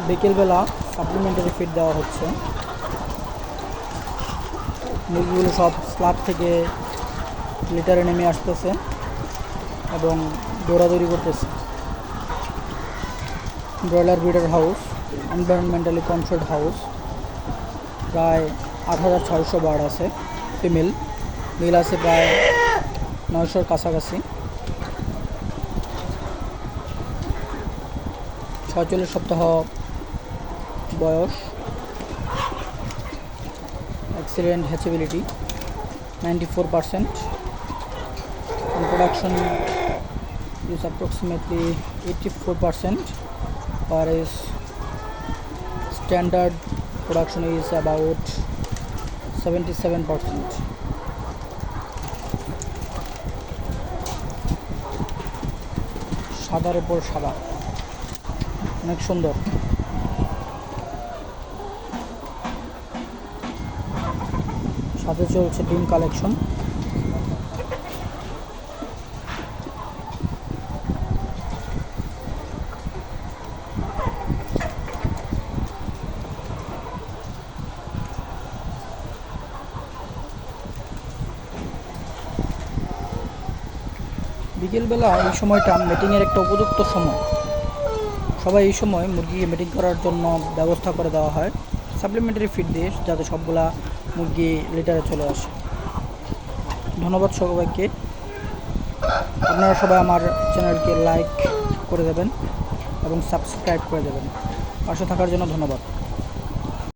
বিকেলবেলা supplementary feed দেওয়া হচ্ছে। মুরগিগুলো সব স্ল্যাব থেকে লিটারে নেমে আসতেছে এবং দৌড়াদৌড়ি করতেছে। Broiler breeder house, environmentally controlled house. প্রায় ৮৬০০ বার্ড আছে, ফিমেল। মেল আছে প্রায় ৯০০-র কাছাকাছি। ৪৬ সপ্তাহ বয়স। Excellent hatchability 94%, and production is approximately 84%, whereas standard production is about 77%. সাদার উপর সাদা, অনেক সুন্দর। সাথে চলছে ডিম কালেকশন। বিকেলবেলা এই সময়টা মিটিংয়ের একটা উপযুক্ত সময়। সবাই এই সময় মুরগিকে মিটিং করার জন্য ব্যবস্থা করে দেওয়া হয় সাপ্লিমেন্টারি ফিড দিয়ে, যাতে সবগুলা মুরগি লিটারে চলে আসে। ধন্যবাদ সবাইকে। আপনারা সবাই আমার চ্যানেলকে লাইক করে দেবেন এবং সাবস্ক্রাইব করে দেবেন। পাশে থাকার জন্য ধন্যবাদ।